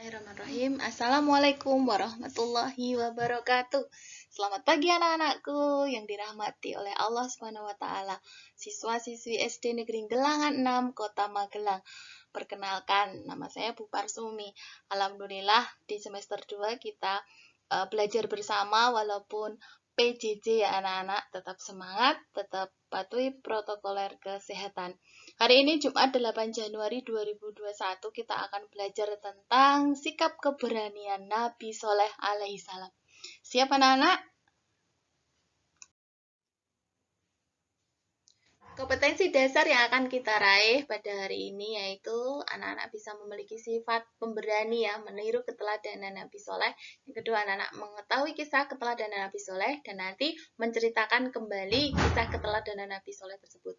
Bismillahirrahmanirrahim. Assalamualaikum warahmatullahi wabarakatuh. Selamat pagi anak-anakku yang dirahmati oleh Allah Subhanahu wa taala. Siswa-siswi SD Negeri Gelangan 6 Kota Magelang. Perkenalkan, nama saya Bu Parsumi. Alhamdulillah di semester 2 kita belajar bersama walaupun PJJ ya anak-anak, tetap semangat, tetap patuhi protokoler kesehatan. Hari ini Jumat 8 Januari 2021 kita akan belajar tentang sikap keberanian Nabi Soleh alaihissalam. Siap anak-anak? Kompetensi dasar yang akan kita raih pada hari ini yaitu anak-anak bisa memiliki sifat pemberani ya, meniru keteladanan Nabi Soleh. Yang kedua, anak-anak mengetahui kisah keteladanan Nabi Soleh dan nanti menceritakan kembali kisah keteladanan Nabi Soleh tersebut.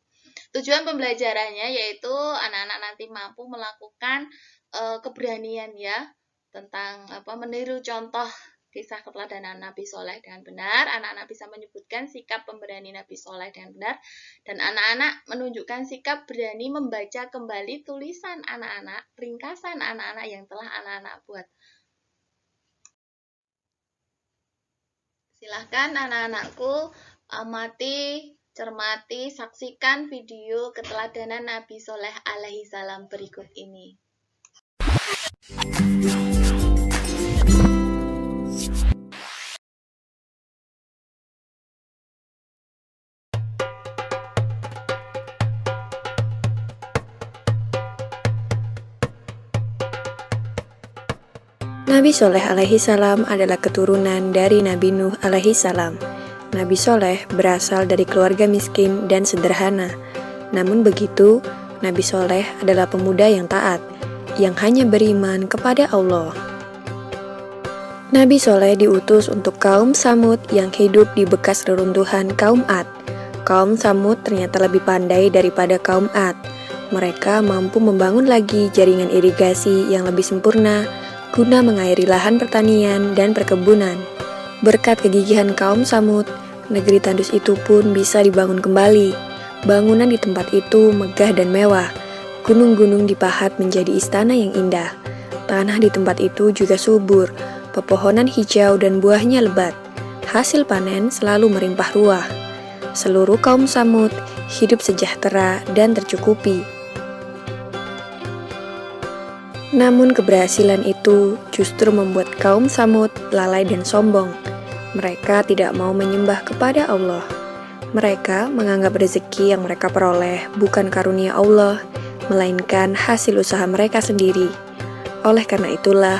Tujuan pembelajarannya yaitu anak-anak nanti mampu melakukan keberanian ya, tentang meniru contoh kisah keteladanan Nabi Soleh dengan benar. Anak-anak bisa menyebutkan sikap pemberani Nabi Soleh dengan benar, dan anak-anak menunjukkan sikap berani membaca kembali tulisan anak-anak, ringkasan anak-anak yang telah anak-anak buat. Silahkan anak-anakku amati, cermati, saksikan video keteladanan Nabi Soleh alaihissalam berikut ini. Nabi Soleh alaihissalam adalah keturunan dari Nabi Nuh alaihissalam. Nabi Soleh berasal dari keluarga miskin dan sederhana. Namun begitu, Nabi Soleh adalah pemuda yang taat, yang hanya beriman kepada Allah. Nabi Soleh diutus untuk kaum Samud yang hidup di bekas reruntuhan kaum Ad. Kaum Samud ternyata lebih pandai daripada kaum Ad. Mereka mampu membangun lagi jaringan irigasi yang lebih sempurna guna mengairi lahan pertanian dan perkebunan. Berkat kegigihan kaum Samud, negeri tandus itu pun bisa dibangun kembali. Bangunan di tempat itu megah dan mewah. Gunung-gunung dipahat menjadi istana yang indah. Tanah di tempat itu juga subur, pepohonan hijau dan buahnya lebat. Hasil panen selalu melimpah ruah. Seluruh kaum Samud hidup sejahtera dan tercukupi. Namun keberhasilan itu justru membuat kaum Samud lalai dan sombong. Mereka tidak mau menyembah kepada Allah. Mereka menganggap rezeki yang mereka peroleh bukan karunia Allah, melainkan hasil usaha mereka sendiri. Oleh karena itulah,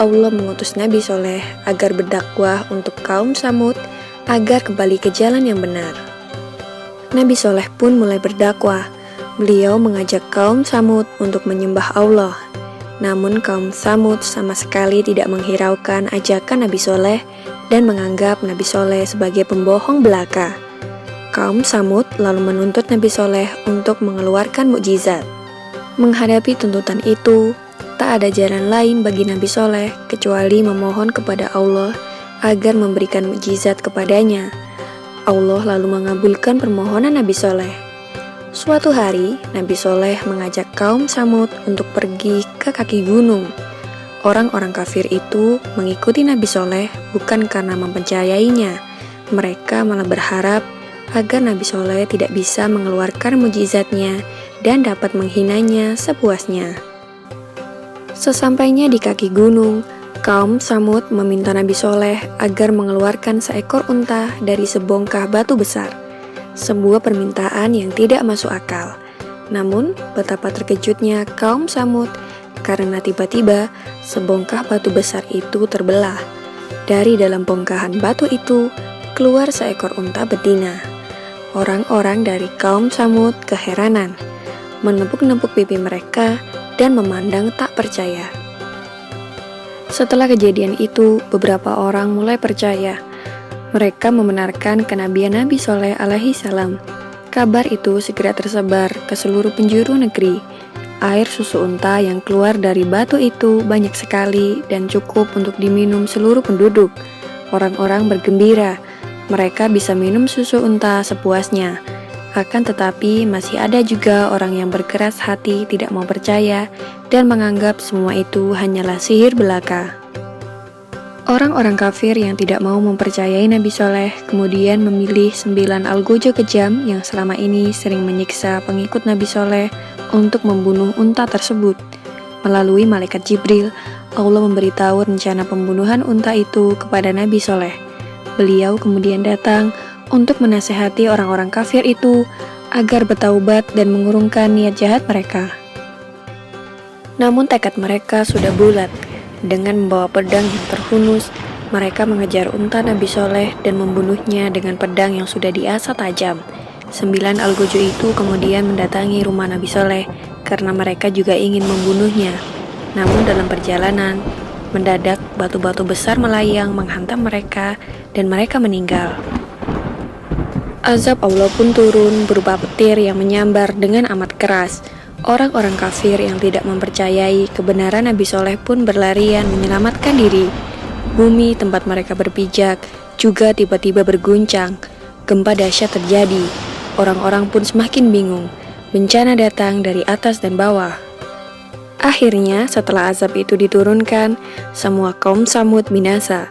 Allah mengutus Nabi Soleh agar berdakwah untuk kaum Samud agar kembali ke jalan yang benar. Nabi Soleh pun mulai berdakwah. Beliau mengajak kaum Samud untuk menyembah Allah. Namun kaum Samud sama sekali tidak menghiraukan ajakan Nabi Soleh dan menganggap Nabi Soleh sebagai pembohong belaka. Kaum Samud lalu menuntut Nabi Soleh untuk mengeluarkan mukjizat. Menghadapi tuntutan itu, tak ada jalan lain bagi Nabi Soleh kecuali memohon kepada Allah agar memberikan mukjizat kepadanya. Allah lalu mengabulkan permohonan Nabi Soleh. Suatu hari, Nabi Soleh mengajak kaum Samud untuk pergi ke kaki gunung. Orang-orang kafir itu mengikuti Nabi Soleh bukan karena mempercayainya. Mereka malah berharap agar Nabi Soleh tidak bisa mengeluarkan mukjizatnya dan dapat menghinanya sepuasnya. Sesampainya di kaki gunung, kaum Samud meminta Nabi Soleh agar mengeluarkan seekor unta dari sebongkah batu besar. Sebuah permintaan yang tidak masuk akal. Namun, betapa terkejutnya kaum Samud karena tiba-tiba sebongkah batu besar itu terbelah. Dari dalam bongkahan batu itu keluar seekor unta betina. Orang-orang dari kaum Samud keheranan, menepuk-nepuk pipi mereka dan memandang tak percaya. Setelah kejadian itu, beberapa orang mulai percaya. Mereka membenarkan kenabian Nabi Soleh alaihissalam. Kabar itu segera tersebar ke seluruh penjuru negeri. Air susu unta yang keluar dari batu itu banyak sekali dan cukup untuk diminum seluruh penduduk. Orang-orang bergembira. Mereka bisa minum susu unta sepuasnya. Akan tetapi masih ada juga orang yang berkeras hati tidak mau percaya dan menganggap semua itu hanyalah sihir belaka. Orang-orang kafir yang tidak mau mempercayai Nabi Soleh kemudian memilih 9 algojo kejam yang selama ini sering menyiksa pengikut Nabi Soleh untuk membunuh unta tersebut. Melalui malaikat Jibril, Allah memberitahu rencana pembunuhan unta itu kepada Nabi Soleh. Beliau kemudian datang untuk menasehati orang-orang kafir itu agar bertaubat dan mengurungkan niat jahat mereka. Namun tekad mereka sudah bulat. Dengan membawa pedang yang terhunus, mereka mengejar unta Nabi Soleh dan membunuhnya dengan pedang yang sudah diasah tajam. 9 algojo itu kemudian mendatangi rumah Nabi Soleh karena mereka juga ingin membunuhnya. Namun dalam perjalanan, mendadak batu-batu besar melayang menghantam mereka dan mereka meninggal. Azab Allah pun turun berupa petir yang menyambar dengan amat keras. Orang-orang kafir yang tidak mempercayai kebenaran Nabi Soleh pun berlarian menyelamatkan diri. Bumi tempat mereka berpijak juga tiba-tiba berguncang. Gempa dahsyat terjadi. Orang-orang pun semakin bingung. Bencana datang dari atas dan bawah. Akhirnya setelah azab itu diturunkan, semua kaum Samud binasa.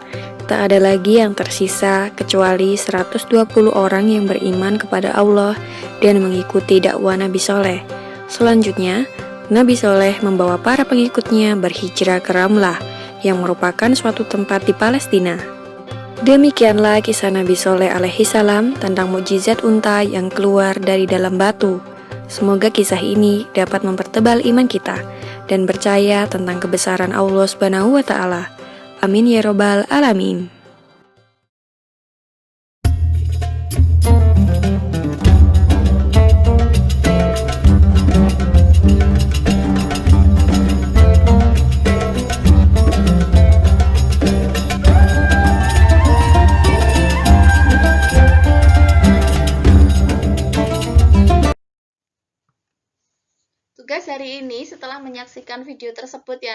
Tak ada lagi yang tersisa kecuali 120 orang yang beriman kepada Allah dan mengikuti dakwah Nabi Soleh. Selanjutnya, Nabi Soleh membawa para pengikutnya berhijrah ke Ramlah yang merupakan suatu tempat di Palestina. Demikianlah kisah Nabi Soleh alaihi salam tentang mukjizat unta yang keluar dari dalam batu. Semoga kisah ini dapat mempertebal iman kita dan percaya tentang kebesaran Allah Subhanahu wa Ta'ala. Amin ya Robbal 'Alamin. Tugas hari ini setelah menyaksikan video tersebut ya